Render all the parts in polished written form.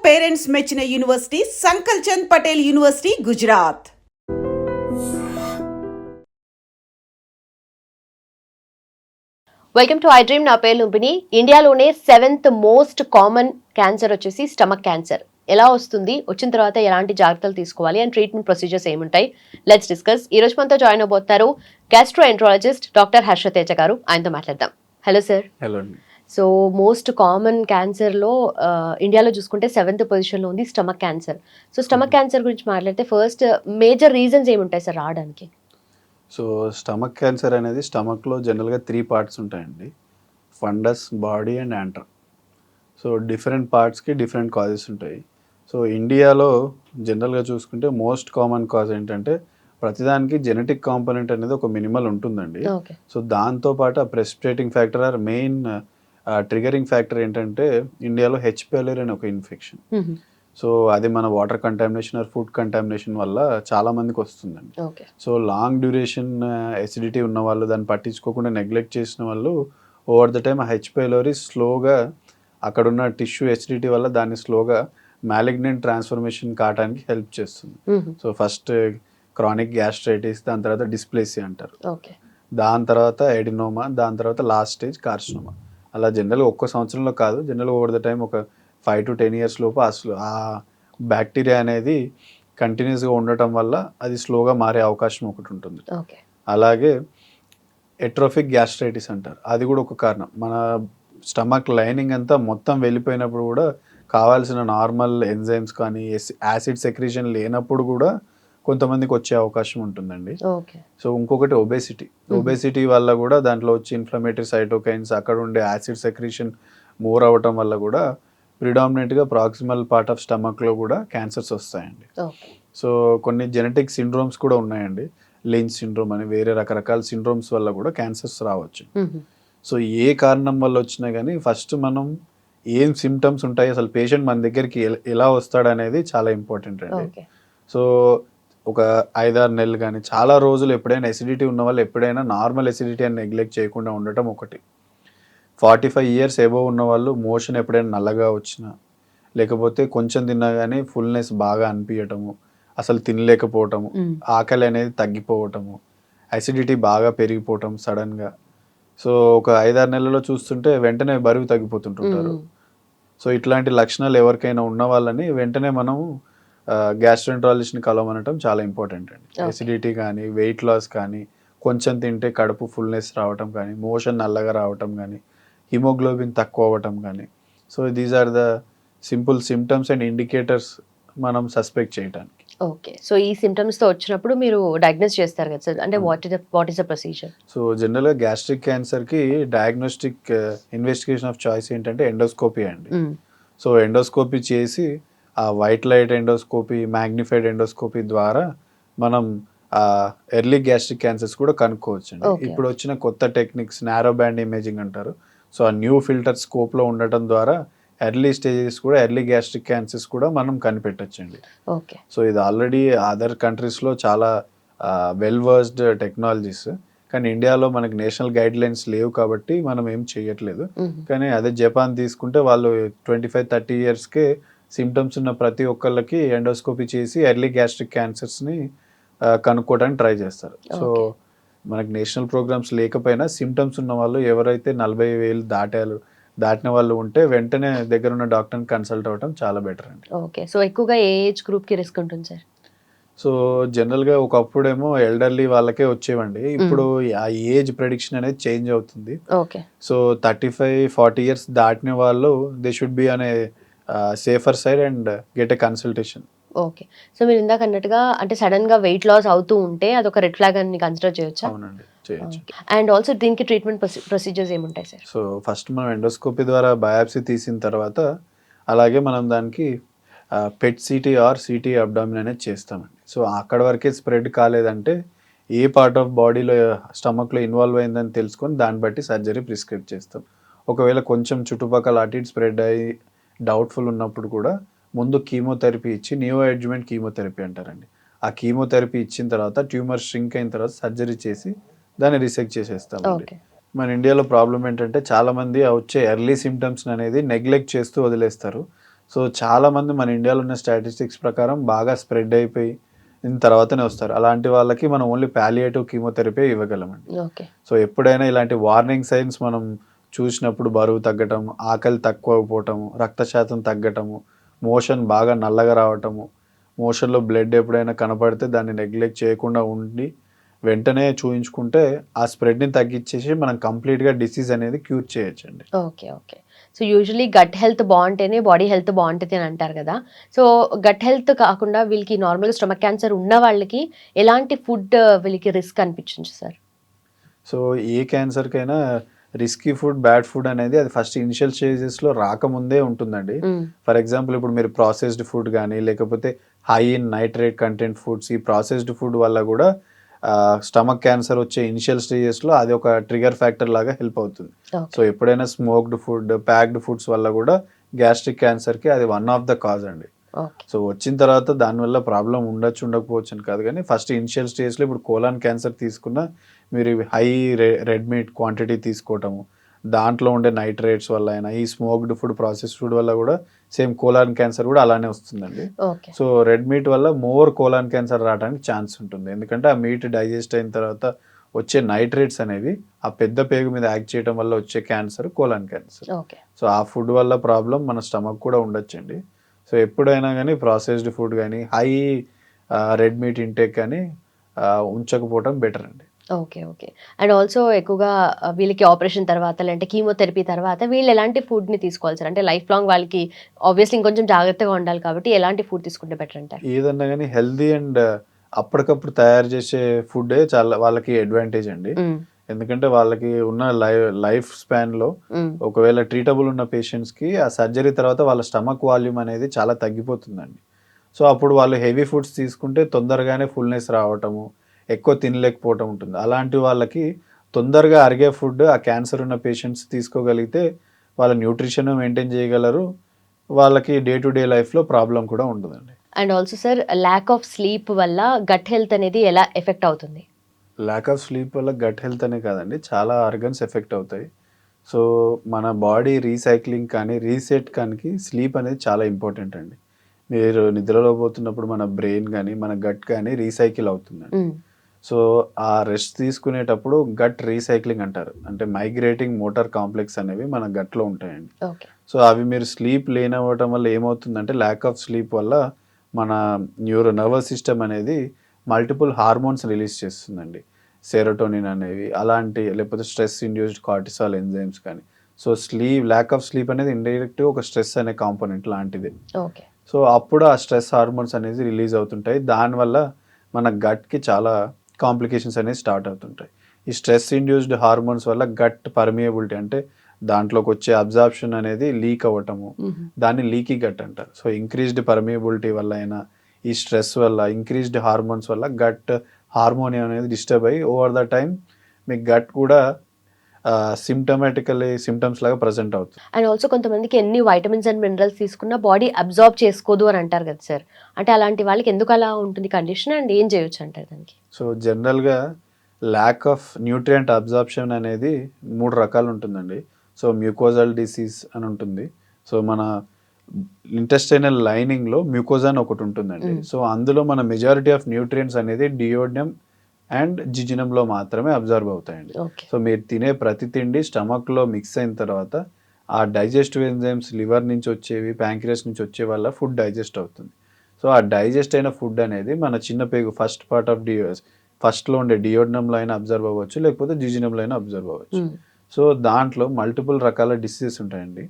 Parents మెచ్చిన university Sankalchand Patel university, Gujarat. Welcome to I dream. నా పేరు లుంబిని. ఇండియాలోనే 7th మోస్ట్ కామన్ క్యాన్సర్ వచ్చేసి స్టమక్ క్యాన్సర్. ఎలా వస్తుంది, వచ్చిన తర్వాత ఎలాంటి జాగ్రత్తలు తీసుకోవాలి అండ్ ట్రీట్మెంట్ ప్రొసీజర్స్ ఏముంటాయి, లెట్స్ డిస్కస్. ఈ రోజు మనతో జాయిన్ అవబోతున్నారు గ్యాస్ట్రోఎంట్రాలజిస్ట్ డాక్టర్ హర్షతేజ గారు. ఆయనతో మాట్లాడదాం. Hello sir. హలో అండి. సో మోస్ట్ కామన్ క్యాన్సర్లో ఇండియాలో చూసుకుంటే 7th పొజిషన్లో ఉంది stomach cancer. So stomach cancer గురించి మాట్లాడితే ఫస్ట్ మేజర్ రీజన్స్ ఏముంటాయి సార్ రావడానికి? సో స్టమక్ క్యాన్సర్ అనేది స్టమక్లో జనరల్గా 3 పార్ట్స్ ఉంటాయండి: fundus, body and antrum. So different పార్ట్స్కి డిఫరెంట్ కాజెస్ ఉంటాయి. సో ఇండియాలో జనరల్గా చూసుకుంటే మోస్ట్ కామన్ కాజ్ ఏంటంటే ప్రతిదానికి జెనెటిక్ కాంపోనెంట్ అనేది ఒక మినిమల్ ఉంటుందండి. సో దాంతోపాటు ఆ precipitating factor or main triggering factor ఏంటంటే ఇండియాలో హెచ్ పైలోరీ అనే ఒక ఇన్ఫెక్షన్. సో అది మన water contamination or food contamination వల్ల చాలా మందికి వస్తుందండి. సో లాంగ్ డ్యూరేషన్ ఎసిడిటీ ఉన్న వాళ్ళు, దాన్ని పట్టించుకోకుండా నెగ్లెక్ట్ చేసిన వాళ్ళు ఓవర్ ద టైమ్ ఆ హెచ్ పైలోరీ స్లోగా అక్కడున్న టిష్యూ ఎసిడిటీ వల్ల దాన్ని స్లోగా మ్యాలిగ్నెంట్ ట్రాన్స్ఫర్మేషన్ కావడానికి హెల్ప్ చేస్తుంది. సో ఫస్ట్ క్రానిక్ గ్యాస్ట్రైటిస్, దాని తర్వాత డిస్ప్లేసియా అంటారు, దాని తర్వాత ఎడినోమా, దాని తర్వాత లాస్ట్ స్టేజ్ కార్సినోమా. అలా జనరల్గా ఒక్క సంవత్సరంలో కాదు, జనరల్గా ఓవర్ ద టైం ఒక 5 to 10 years లోపు అసలు ఆ బ్యాక్టీరియా అనేది కంటిన్యూస్గా ఉండటం వల్ల అది స్లోగా మారే అవకాశం ఒకటి ఉంటుంది. అలాగే ఎట్రోఫిక్ గ్యాస్ట్రైటిస్ అంటారు, అది కూడా ఒక కారణం. మన స్టమక్ లైనింగ్ అంతా మొత్తం వెళ్ళిపోయినప్పుడు కూడా కావాల్సిన నార్మల్ ఎంజైమ్స్ కానీ యాసిడ్ సెక్రీషన్ లేనప్పుడు కూడా కొంతమందికి వచ్చే అవకాశం ఉంటుందండి. సో ఇంకొకటి ఒబేసిటీ వల్ల కూడా దాంట్లో వచ్చి ఇన్ఫ్లమేటరీ సైటోకైన్స్, అక్కడ ఉండే యాసిడ్ సెక్రీషన్ మోర్ అవ్వటం వల్ల కూడా ప్రిడామినెంట్గా ప్రాక్సిమల్ పార్ట్ ఆఫ్ స్టమక్లో కూడా క్యాన్సర్స్ వస్తాయండి. సో కొన్ని జెనెటిక్ సిండ్రోమ్స్ కూడా ఉన్నాయండి. లించ్ సిండ్రోమ్ అని వేరే రకరకాల సిండ్రోమ్స్ వల్ల కూడా క్యాన్సర్స్ రావచ్చు. సో ఏ కారణం వల్ల వచ్చినా కానీ ఫస్ట్ మనం ఏం సిమ్టమ్స్ ఉంటాయి, అసలు పేషెంట్ మన దగ్గరికి ఎలా వస్తాడు అనేది చాలా ఇంపార్టెంట్ అండి. సో ఒక 5-6 నెలలు కానీ చాలా రోజులు ఎప్పుడైనా ఎసిడిటీ ఉన్న వాళ్ళు ఎప్పుడైనా నార్మల్ ఎసిడిటీ అని నెగ్లెక్ట్ చేయకుండా ఉండటం ఒకటి. 45 years ఎబోవ్ ఉన్న వాళ్ళు మోషన్ ఎప్పుడైనా నల్లగా వచ్చినా, లేకపోతే కొంచెం తిన్నా కానీ ఫుల్నెస్ బాగా అనిపించటము, అసలు తినలేకపోవటము, ఆకలి అనేది తగ్గిపోవటము, అసిడిటీ బాగా పెరిగిపోవటం సడన్గా. సో ఒక 5-6 నెలల్లో చూస్తుంటే వెంటనే బరువు తగ్గిపోతుంటుంటారు. సో ఇట్లాంటి లక్షణాలు ఎవరికైనా ఉన్న వాళ్ళని వెంటనే మనం గ్యాస్ట్రోఎంట్రాలజిస్ట్ని కలవమనటం చాలా ఇంపార్టెంట్ అండి. ఎసిడిటీ కానీ, వెయిట్ లాస్ కానీ, కొంచెం తింటే కడుపు ఫుల్నెస్ రావటం కానీ, మోషన్ నల్లగా రావటం కానీ, హిమోగ్లోబిన్ తక్కువ అవ్వటం కానీ. So these are the simple symptoms and indicators మనం సస్పెక్ట్ చేయడానికి. ఓకే. సో ఈ సిమ్టమ్స్తో వచ్చినప్పుడు మీరు డయాగ్నోస్ చేస్తారు కదా సార్, అంటే what is the procedure? So జనరల్గా గ్యాస్ట్రిక్ క్యాన్సర్కి డయాగ్నోస్టిక్ ఇన్వెస్టిగేషన్ ఆఫ్ చాయిస్ ఏంటంటే ఎండోస్కోపీ అండి. సో ఎండోస్కోపీ చేసి ఆ white light endoscopy, magnified endoscopy ద్వారా మనం ఎర్లీ గ్యాస్ట్రిక్ క్యాన్సర్స్ కూడా కనుక్కోవచ్చు అండి. ఇప్పుడు వచ్చిన కొత్త టెక్నిక్స్ నారో బ్యాండ్ ఇమేజింగ్ అంటారు. సో ఆ న్యూ ఫిల్టర్ స్కోప్లో ఉండటం ద్వారా ఎర్లీ స్టేజెస్ కూడా ఎర్లీ గ్యాస్ట్రిక్ క్యాన్సర్స్ కూడా మనం కనిపెట్టచ్చండి. సో ఇది ఆల్రెడీ అదర్ కంట్రీస్లో చాలా వెల్ వర్స్డ్ టెక్నాలజీస్, కానీ ఇండియాలో మనకి నేషనల్ గైడ్ లైన్స్ లేవు కాబట్టి మనం ఏం చేయట్లేదు. కానీ అదే జపాన్ తీసుకుంటే వాళ్ళు 25-30 yearsకే సిమ్టమ్స్ ఉన్న ప్రతి ఒక్కళ్ళకి ఎండోస్కోపీ చేసి ఎర్లీ గ్యాస్ట్రిక్ క్యాన్సర్స్ని కనుక్కోవడానికి ట్రై చేస్తారు. సో మనకి నేషనల్ ప్రోగ్రామ్స్ లేకపోయినా సిమ్టమ్స్ ఉన్న వాళ్ళు ఎవరైతే 40,000 దాటిన వాళ్ళు ఉంటే వెంటనే దగ్గర ఉన్న డాక్టర్ని కన్సల్ట్ అవ్వడం చాలా బెటర్ అండి. ఓకే. సో ఎక్కువగా ఏ ఏజ్ గ్రూప్కి రిస్క్ ఉంటుంది సార్? సో జనరల్గా ఒకప్పుడేమో ఎల్డర్లీ వాళ్ళకే వచ్చేవండి. ఇప్పుడు ఆ ఏజ్ ప్రెడిక్షన్ అనేది చేంజ్ అవుతుంది. సో 35-40 years దాటిన వాళ్ళు దే షుడ్ బి అనే safer side and get a consultation. Okay. So మీరు ఇందాక అన్నట్టుగా అంటే సడన్ గా వెయిట్ లాస్ అవుతూ ఉంటే అదొక రెడ్ ఫ్లాగ్ అని కన్సిడర్ చేయొచ్చా? అవునండి, చేయొచ్చు. అండ్ ఆల్సో దీనికి ట్రీట్మెంట్ ప్రొసీజర్స్ ఏముంటాయి సార్? సో ఫస్ట్ మనం ఎండోస్కోపీ ద్వారా బయాప్సీ తీసిన తర్వాత అలాగే మనం దానికి PET CT or CT abdomen అనేది చేస్తామండి. సో అక్కడ వరకే స్ప్రెడ్ కాలేదంటే ఏ పార్ట్ ఆఫ్ బాడీలో స్టమక్లో ఇన్వాల్వ్ అయిందని తెలుసుకొని దాన్ని బట్టి సర్జరీ ప్రిస్క్రైబ్ చేస్తాం. ఒకవేళ కొంచెం చుట్టుపక్కల అటు ఇటు స్ప్రెడ్ అయ్యి డౌట్ఫుల్ ఉన్నప్పుడు కూడా ముందు కీమోథెరపీ ఇచ్చి, నియో అడ్జుమెంట్ కీమోథెరపీ అంటారండి, ఆ కీమోథెరపీ ఇచ్చిన తర్వాత ట్యూమర్ ష్రింక్ అయిన తర్వాత సర్జరీ చేసి దాన్ని రిసెక్ట్ చేసేస్తామండి. మన ఇండియాలో ప్రాబ్లం ఏంటంటే చాలామంది వచ్చే ఎర్లీ సిమ్టమ్స్ అనేది నెగ్లెక్ట్ చేస్తూ వదిలేస్తారు. సో చాలామంది మన ఇండియాలో ఉన్న స్టాటిస్టిక్స్ ప్రకారం బాగా స్ప్రెడ్ అయిపోయి తర్వాతనే వస్తారు. అలాంటి వాళ్ళకి మనం ఓన్లీ పాలియేటివ్ కీమోథెరపీ ఇవ్వగలమండి. ఓకే. సో ఎప్పుడైనా ఇలాంటి వార్నింగ్ సైన్స్ మనం చూసినప్పుడు బరువు తగ్గటం, ఆకలి తక్కువైపోవటము, రక్త శాతం తగ్గటము, మోషన్ బాగా నల్లగా రావటము, మోషన్‌లో బ్లడ్ ఎప్పుడైనా కనపడితే దాన్ని నెగ్లెక్ట్ చేయకుండా ఉండి వెంటనే చూయించుకుంటే ఆ స్ప్రెడ్‌ని తగ్గించేసి మనం కంప్లీట్‌గా డిసీజ్ అనేది క్యూర్ చేయొచ్చండి. Okay. Okay. So usually gut health బావుంటేనే బాడీ హెల్త్ బావుంటది అని అంటారు కదా! సో గట్ హెల్త్ కాకుండా వీళ్ళకి నార్మల్‌గా స్టమక్ క్యాన్సర్ ఉన్న వాళ్ళకి ఎలాంటి ఫుడ్ వీళ్ళకి రిస్క్ అనిపించచ్చు సార్? సో ఏ క్యాన్సర్‌కైనా రిస్కీ ఫుడ్, బ్యాడ్ ఫుడ్ అనేది అది ఫస్ట్ ఇనిషియల్ స్టేజెస్‌లో రాకముందే ఉంటుందండి. హ్మ్. ఫర్ ఎగ్జాంపుల్ ఇప్పుడు మీరు ప్రాసెస్డ్ ఫుడ్ గానీ, లేకపోతే high in nitrate content foods, ఈ ప్రాసెస్డ్ ఫుడ్ వల్ల గూడా స్టమక్ క్యాన్సర్ వచ్చే ఇనిషియల్ స్టేజెస్‌లో అది ఒక ట్రిగ్గర్ ఫ్యాక్టర్ లాగా హెల్ప్ అవుతుంది. So okay. ఎప్పుడైనా స్మోక్డ్ ఫుడ్, ప్యాక్డ్ ఫుడ్స్ వల్ల గూడా గ్యాస్ట్రిక్ క్యాన్సర్‌కి అది వన్ ఆఫ్ ద కాజ్ అండి. ఓకే. సో వచ్చిన తర్వాత దానివల్ల ప్రాబ్లమ్ ఉండొచ్చు, ఉండకపోవచ్చు అని కాదు గానీ, ఫస్ట్ ఇనిషియల్ స్టేజ్‌లో ఇప్పుడు కోలాన్ క్యాన్సర్ తీసుకున్నా మీరు హై రెడ్ మీట్ క్వాంటిటీ తీసుకోవటము, దాంట్లో ఉండే నైట్రేట్స్ వల్ల అయినా, ఈ స్మోక్డ్ ఫుడ్, ప్రాసెస్డ్ ఫుడ్ వల్ల కూడా సేమ్ కోలాన్ క్యాన్సర్ కూడా అలానే వస్తుందండి. ఓకే. సో రెడ్ మీట్ వల్ల మోర్ కోలాన్ క్యాన్సర్ రావడానికి ఛాన్స్ ఉంటుంది. ఎందుకంటే ఆ మీట్ డైజెస్ట్ అయిన తర్వాత వచ్చే నైట్రేట్స్ అనేవి ఆ పెద్ద పేగు మీద యాక్ట్ చేయడం వల్ల వచ్చే cancer colon cancer. Okay. So ఆ ఫుడ్ వల్ల ప్రాబ్లం మన స్టమక్ కూడా ఉండొచ్చండి. సో ఎప్పుడైనా గానీ ప్రాసెస్డ్ ఫుడ్ గానీ, హై రెడ్ మీట్ ఇంటేక్ కానీ ఉంచకపోవటం బెటర్ అండి. ఓకే. ఓకే. అండ్ ఆల్సో ఎక్కువగా వీళ్ళకి ఆపరేషన్ తర్వాత లేదంటే కీమోథెరపీ తర్వాత వీళ్ళు ఎలాంటి ఫుడ్‌ని తీసుకోవాలి సార్? అంటే లైఫ్ లాంగ్ వాళ్ళకి ఆబ్వియస్లీ ఇంకొంచెం జాగ్రత్తగా ఉండాలి కాబట్టి ఎలాంటి ఫుడ్ తీసుకుంటే బెటర్ అంటారు? ఏదన్నా గానీ హెల్తీ అండ్ అప్పటికప్పుడు తయారు చేసే ఫుడ్డే చాలా వాళ్ళకి అడ్వాంటేజ్ అండి. హ్మ్. ఎందుకంటే వాళ్ళకి ఉన్న లైఫ్ స్పాన్‌లో హ్మ్. ఒకవేళ ట్రీటబుల్ ఉన్న పేషెంట్స్‌కి ఆ సర్జరీ తర్వాత వాళ్ళ స్టమక్ వాల్యూమ్ అనేది చాలా తగ్గిపోతుందండి. సో అప్పుడు వాళ్ళు హెవీ ఫుడ్స్ తీసుకుంటే తొందరగానే ఫుల్‌నెస్ రావటము, ఎక్కువ తినలేకపోవటం ఉంటుంది. అలాంటి వాళ్ళకి తొందరగా అరిగే ఫుడ్ ఆ క్యాన్సర్ ఉన్న పేషెంట్స్ తీసుకోగలిగితే వాళ్ళ న్యూట్రిషన్ మెయింటైన్ చేయగలరు. వాళ్ళకి డే టు డే లైఫ్‌లో ప్రాబ్లమ్ కూడా ఉండదండి. And also sir lack of sleep వల్ల గట్ హెల్త్ అనేది ఎలా ఎఫెక్ట్ అవుతుంది? ల్యాక్ ఆఫ్ స్లీప్ వల్ల గట్ హెల్త్ అనే కాదండి, చాలా ఆర్గన్స్ ఎఫెక్ట్ అవుతాయి. సో మన బాడీ రీసైక్లింగ్ కానీ, రీసెట్ కానీ స్లీప్ అనేది చాలా ఇంపార్టెంట్ అండి. మీరు నిద్రలో పోతున్నప్పుడు మన బ్రెయిన్ గానీ, మన గట్ కానీ రీసైకిల్ అవుతుందండి. హ్మ్. సో ఆ రెస్ట్ తీసుకునేటప్పుడు గట్ రీసైక్లింగ్ అంటారు. అంటే మైగ్రేటింగ్ మోటార్ కాంప్లెక్స్ అనేవి మన గట్‌లో ఉంటాయండి. ఓకే. సో అవి మీరు స్లీప్ లేనవ్వటం వల్ల ఏమవుతుందంటే, ల్యాక్ ఆఫ్ స్లీప్ వల్ల మన నర్వస్ సిస్టమ్ అనేది మల్టిపుల్ హార్మోన్స్ రిలీజ్ చేస్తుందండి. సెరోటోనిన్ అనేవి అలాంటి, లేకపోతే స్ట్రెస్ ఇండ్యూస్డ్ కార్టిసాల్ ఎంజైమ్స్ కానీ. సో ల్యాక్ ఆఫ్ స్లీప్ అనేది ఇండైరెక్ట్‌గా ఒక స్ట్రెస్ అనే కాంపోనెంట్ లాంటిదే. ఓకే. సో అప్పుడు ఆ స్ట్రెస్ హార్మోన్స్ అనేది రిలీజ్ అవుతుంటాయి. దానివల్ల మన గట్‌కి చాలా కాంప్లికేషన్స్ అనేవి స్టార్ట్ అవుతుంటాయి. ఈ స్ట్రెస్ ఇండ్యూస్డ్ హార్మోన్స్ వల్ల గట్ పర్మియబిలిటీ అంటే దాంట్లోకి వచ్చే అబ్జార్ప్షన్ అనేది లీక్ అవ్వటము, హుహు. దాన్ని లీకీ గట్ అంటారు. సో ఇంక్రీజ్డ్ పర్మియబిలిటీ వల్ల అయినా, ఈ స్ట్రెస్ వల్ల, ఇంక్రీజ్డ్ హార్మోన్స్ వల్ల గట్ హార్మోనియం అనేది డిస్టర్బ్ అయ్యి ఓవర్ ద టైమ్ మీ గట్ కూడా సిమ్టమ్స్ లాగా ప్రెజెంట్ అవుతుంది. అండ్ ఆల్సో కొంతమందికి ఎన్ని వైటమిన్స్ అండ్ మినరల్స్ తీసుకున్నా బాడీ అబ్జార్బ్ చేసుకోదు అని అంటారు కదా సార్! అంటే అలాంటి వాళ్ళకి ఎందుకు అలా ఉంటుంది కండిషన్? అండ్ ఏం చేయొచ్చు అంటారు దానికి? సో జనరల్‌గా ల్యాక్ ఆఫ్ న్యూట్రియంట్ అబ్జార్ప్షన్ అనేది 3 రకాలు ఉంటుందండి. సో మ్యూకోజల్ డిసీజ్ అని ఉంటుంది. సో మన ఇంటెస్టైనల్ లైనింగ్‌లో మ్యూకోజా అని ఒకటి ఉంటుందండి. హ్మ్. సో అందులో మన మెజారిటీ ఆఫ్ న్యూట్రియంట్స్ అనేది డియోడినం అండ్ జిజినంలో మాత్రమే అబ్జర్వ్ అవుతాయండి. ఓకే. సో మీరు తినే ప్రతి తిండి స్టమక్‌లో మిక్స్ అయిన తర్వాత ఆ డైజెస్టివ్ ఎంజైమ్స్ లివర్ నుంచి వచ్చేవి, ప్యాంక్రియాస్ నుంచి వచ్చే వల్ల ఫుడ్ డైజెస్ట్ అవుతుంది. సో ఆ డైజెస్ట్ అయిన ఫుడ్ అనేది మన చిన్న పేగు ఫస్ట్ పార్ట్ ఆఫ్ ఫస్ట్‌లో ఉండే డియోడినంలో అయినా అబ్జర్వ్ అవ్వచ్చు, లేకపోతే జిజినంలో అయినా అబ్జర్వ్ అవ్వచ్చు. హ్మ్. సో దాంట్లో మల్టిపుల్ రకాల డిసీజెస్ ఉంటాయండి.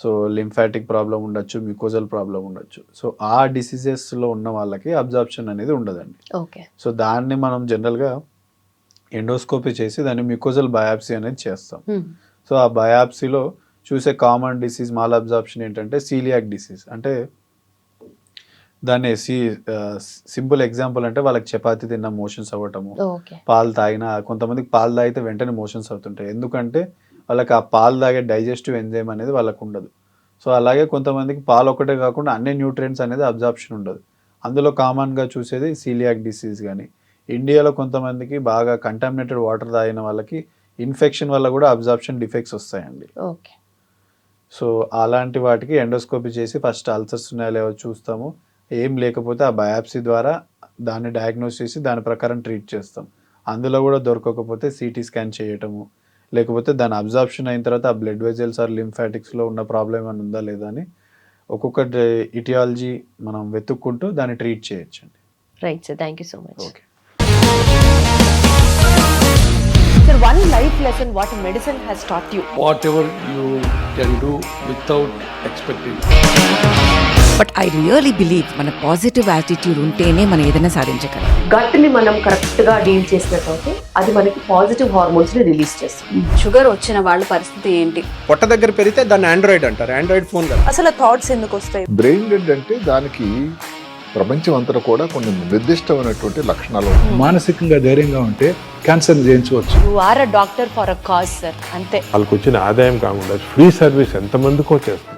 సో లింఫాటిక్ ప్రాబ్లమ్ ఉండొచ్చు, మ్యూకోజల్ ప్రాబ్లమ్ ఉండొచ్చు. సో ఆ డిసీజెస్‌లో ఉన్న వాళ్ళకి అబ్జార్ప్షన్ అనేది ఉండదండి. ఓకే. సో దాన్ని మనం జనరల్‌గా ఎండోస్కోపీ చేసి దాన్ని మ్యూకోజల్ బయాప్సీ అనేది చేస్తాం. హ్మ్. సో ఆ బయాప్సీలో చూసే కామన్ డిసీజ్ మాల్ అబ్జార్ప్షన్ ఏంటంటే సీలియాక్ డిసీజ్. అంటే దాన్ని సింపుల్ ఎగ్జాంపుల్ అంటే వాళ్ళకి చపాతీ తిన్న మోషన్స్ అవ్వటము, ఓకే. పాలు తాగినా కొంతమందికి పాలు తాగితే వెంటనే మోషన్స్ అవుతుంటాయి. ఎందుకంటే వాళ్ళకి ఆ పాలు తాగే డైజెస్టివ్ ఎంజైమ్ అనేది వాళ్ళకు ఉండదు. సో అలాగే కొంతమందికి పాలు ఒక్కటే కాకుండా అన్ని న్యూట్రియంట్స్ అనేది అబ్జార్ప్షన్ ఉండదు. అందులో కామన్‌గా చూసేది సీలియాక్ డిసీజ్ గానీ, ఇండియాలో కొంతమందికి బాగా కంటామినేటెడ్ వాటర్ తాగిన వాళ్ళకి ఇన్ఫెక్షన్ వల్ల కూడా అబ్జార్ప్షన్ డిఫెక్ట్స్ వస్తాయండి. ఓకే. సో అలాంటి వాటికి ఎండోస్కోపీ చేసి ఫస్ట్ అల్సర్స్ ఉన్నాయో లేవో చూస్తాము. ఏం లేకపోతే ఆ బయాప్సీ ద్వారా దాన్ని డయాగ్నోస్ చేసి దాని ప్రకారం ట్రీట్ చేస్తాం. అందులో కూడా దొరకకపోతే సిటీ స్కాన్ చేయటము, లేకపోతే దాని అబ్జార్ప్షన్ అయిన తర్వాత ఆ బ్లడ్ వెజల్స్ ఆర్ లింఫాటిక్స్లో ఉన్న ప్రాబ్లం ఏమైనా ఉందా లేదా అని ఒక్కొక్క ఇటియాలజీ మనం వెతుక్కుంటూ దాన్ని ట్రీట్ చేయొచ్చండి. Right sir, thank you so much. Okay. Sir, one life lesson what medicine has taught you. whatever you can do without expecting. But I really believe మన పాజిటివ్ యాటిట్యూడ్ ఉంటేనే మనం ఏదైనా సాధించగలం. గట్ని మనం కరెక్ట్ గా డీల్ చేసినట్లయితే అది మనకి పాజిటివ్ హార్మోన్స్ ని రిలీజ్ చేస్తుంది. షుగర్ వచ్చిన వాళ్ళ పరిస్థితి ఏంటి? పొట్ట దగ్గర పెరిగితే దాన్ని ఆండ్రాయిడ్ అంటారు, ఆండ్రాయిడ్ ఫోన్ కదా. అసలు థాట్స్ ఎందుకు వస్తాయి? బ్రెయిన్ డెడ్ అంటే దానికి ప్రపంచం అంతా కూడా కొన్ని నిర్దిష్టమైనటువంటి లక్షణాలు ఉంటాయి. మానసికంగా ధైర్యంగా ఉంటే క్యాన్సర్ జయించవచ్చు. You are a doctor for a cause sir, అంతే. వాళ్ళకి వచ్చిన ఆదాయం కాకుండా ఫ్రీ సర్వీస్ ఎంతమందికో చేస్తారు.